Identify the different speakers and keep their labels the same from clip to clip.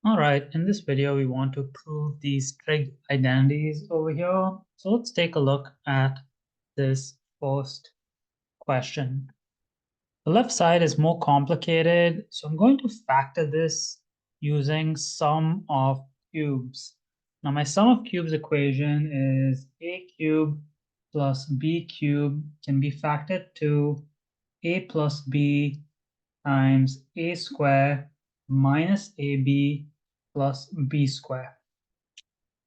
Speaker 1: All right, in this video, we want to prove these trig identities over here. So let's take a look at this first question. The left side is more complicated, so I'm going to factor this using sum of cubes. Now, my sum of cubes equation is a cubed plus b cubed can be factored to a plus b times a square minus ab plus b square.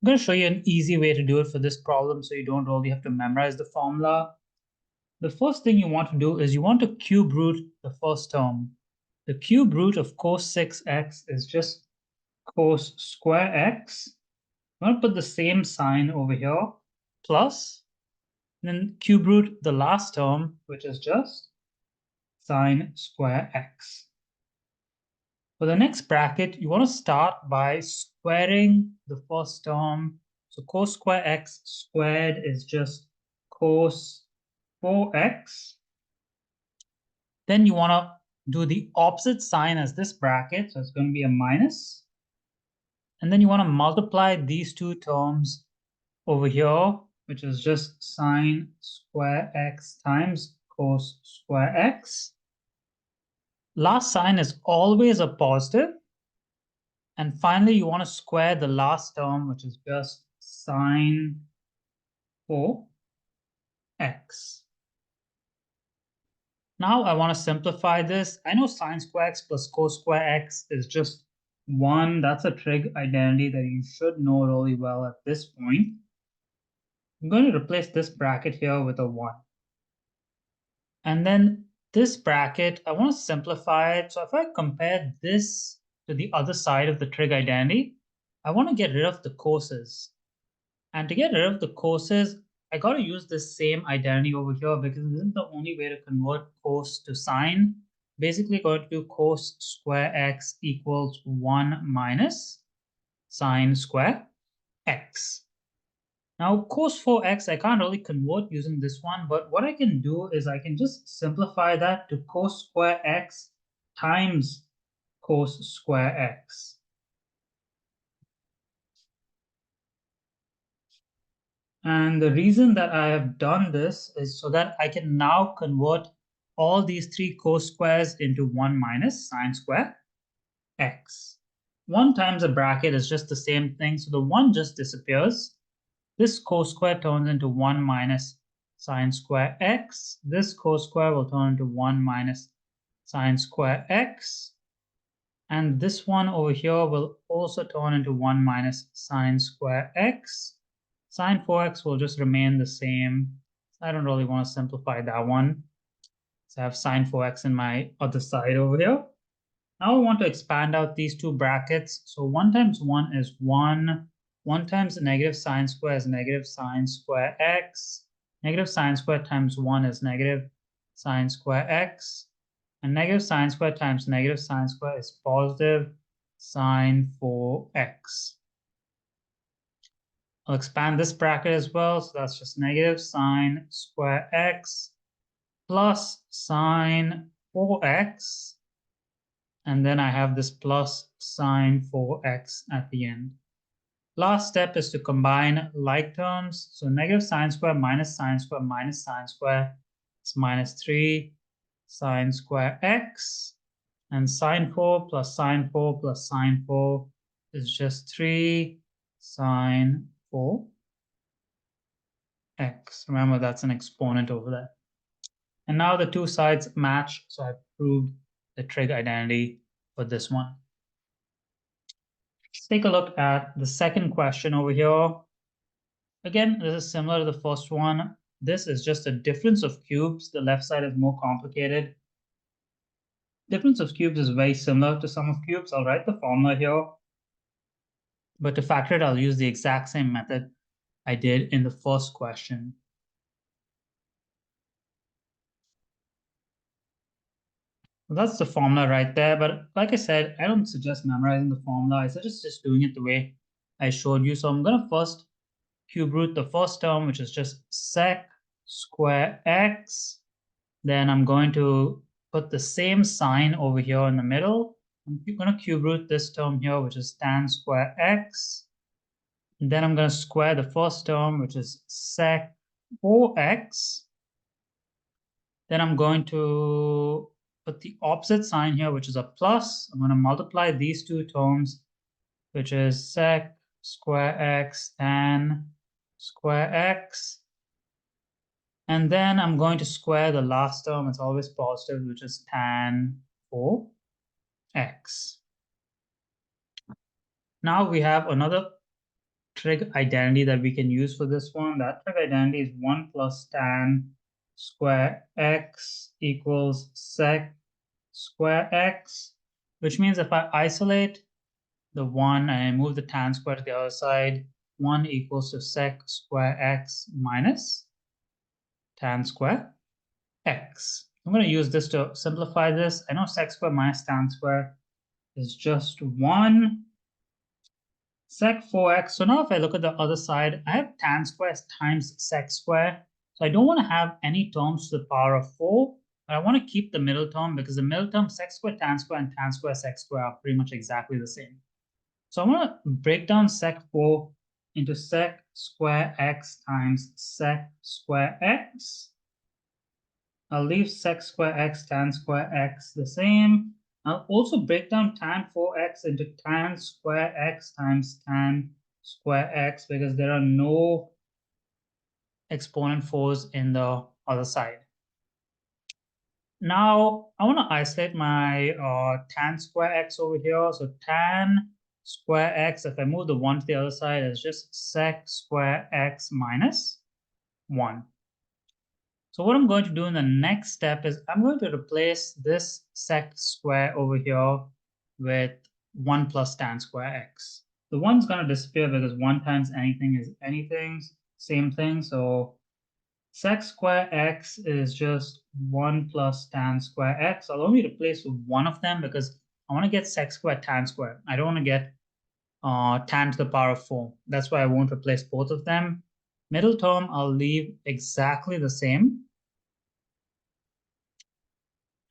Speaker 1: I'm going to show you an easy way to do it for this problem so you don't really have to memorize the formula. The first thing you want to do is you want to cube root the first term. The cube root of cos 6x is just cos square x. I'm going to put the same sign over here, plus, then cube root the last term, which is just sine square x. For the next bracket, you want to start by squaring the first term. So cos square x squared is just cos 4x. Then you want to do the opposite sign as this bracket. So it's going to be a minus. And then you want to multiply these two terms over here, which is just sine square x times cos square x. Last sign is always a positive. And finally, you want to square the last term, which is just sine 4x. Now I want to simplify this. I know sine square x plus cos square x is just 1. That's a trig identity that you should know really well at this point. I'm going to replace this bracket here with a 1. And then this bracket, I want to simplify it. So if I compare this to the other side of the trig identity, I want to get rid of the coses. And to get rid of the coses, I got to use this same identity over here because this is the only way to convert cos to sine. Basically, going to do cos square x equals 1 minus sine square x. Now, cos 4x, I can't really convert using this one, but what I can do is I can just simplify that to cos square x times cos square x. And the reason that I have done this is so that I can now convert all these three cos squares into 1 minus sine square x. 1 times a bracket is just the same thing, so the 1 just disappears. This cos square turns into 1 minus sine square x. This cos square will turn into 1 minus sine square x. And this one over here will also turn into 1 minus sine square x. Sine 4x will just remain the same. I don't really want to simplify that one. So I have sine 4x in my other side over here. Now I want to expand out these two brackets. So 1 times 1 is 1. 1 times negative sine square is negative sine square x. Negative sine square times 1 is negative sine square x. And negative sine square times negative sine square is positive sine 4x. I'll expand this bracket as well. So that's just negative sine square x plus sine 4x. And then I have this plus sine 4x at the end. Last step is to combine like terms. So negative sine square minus sine square minus sine square is minus 3 sine square x. And sine 4 plus sine 4 plus sine 4 is just 3 sine 4x. Remember, that's an exponent over there. And now the two sides match, so I've proved the trig identity for this one. Let's take a look at the second question over here. Again, this is similar to the first one. This is just a difference of cubes. The left side is more complicated. Difference of cubes is very similar to sum of cubes. I'll write the formula here. But to factor it, I'll use the exact same method I did in the first question. Well, that's the formula right there. But like I said, I don't suggest memorizing the formula. I suggest just doing it the way I showed you. So I'm going to first cube root the first term, which is just sec square x. Then I'm going to put the same sign over here in the middle. I'm going to cube root this term here, which is tan square x. And then I'm going to square the first term, which is sec 4x. Then I'm going to put the opposite sign here, which is a plus. I'm going to multiply these two terms, which is sec square x tan square x. And then I'm going to square the last term. It's always positive, which is tan 4x. Now we have another trig identity that we can use for this one. That trig identity is 1 plus tan square x equals sec square x, which means if I isolate the 1 and I move the tan square to the other side, 1 equals to sec square x minus tan square x. I'm going to use this to simplify this. I know sec square minus tan square is just 1 sec 4x. So now if I look at the other side, I have tan square times sec square. So I don't want to have any terms to the power of 4, but I want to keep the middle term because the middle term sec square, and tan square, sec square are pretty much exactly the same. So I want to break down sec 4 into sec square x times sec square x. I'll leave sec square x, tan square x the same. I'll also break down tan 4x into tan square x times tan square x because there are no exponent 4s in the other side. Now, I want to isolate my tan square x over here. So tan square x, if I move the 1 to the other side, is just sec square x minus 1. So what I'm going to do in the next step is I'm going to replace this sec square over here with 1 plus tan square x. The 1's going to disappear because 1 times anything is anything, same thing. So sec square x is just 1 plus tan square x. I'll only replace with one of them because I want to get sec square tan square. I don't want to get tan to the power of 4. That's why I won't replace both of them. Middle term, I'll leave exactly the same.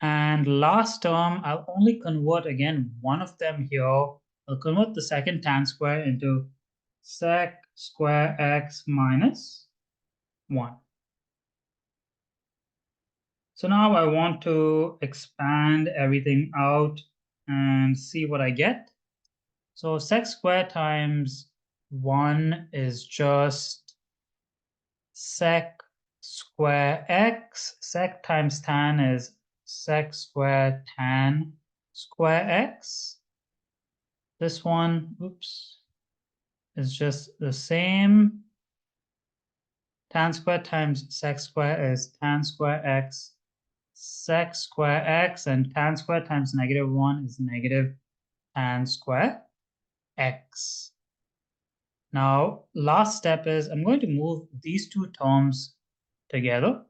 Speaker 1: And last term, I'll only convert again one of them here. I'll convert the second tan square into sec square x minus 1. So now I want to expand everything out and see what I get. So sec square times 1 is just sec square x. Sec times tan is sec square tan square x. This one, oops, is just the same. Tan square times sec square is tan square x sec square x, and tan square times -1 is negative tan square x. Now, last step is I'm going to move these two terms together.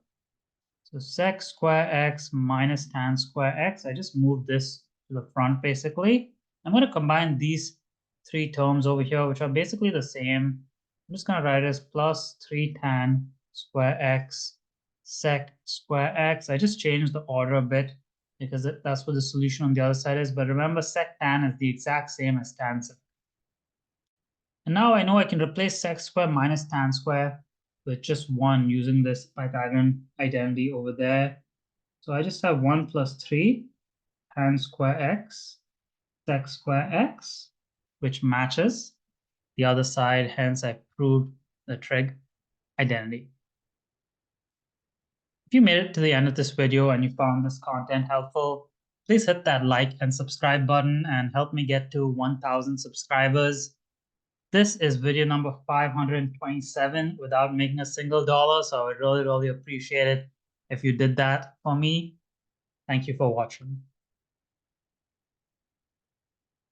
Speaker 1: So sec square x minus tan square x, I just moved this to the front basically. I'm going to combine these three terms over here, which are basically the same. I'm just going to write it as plus 3 tan square x sec square x. I just changed the order a bit because that's what the solution on the other side is. But remember, sec tan is the exact same as tan sec. And now I know I can replace sec square minus tan square with just 1 using this Pythagorean identity over there. So I just have 1 plus 3 tan square x sec square x, which matches the other side. Hence, I proved the trig identity. If you made it to the end of this video and you found this content helpful, please hit that like and subscribe button and help me get to 1,000 subscribers. This is video number 527 without making a single dollar, so I would really, really appreciate it if you did that for me. Thank you for watching.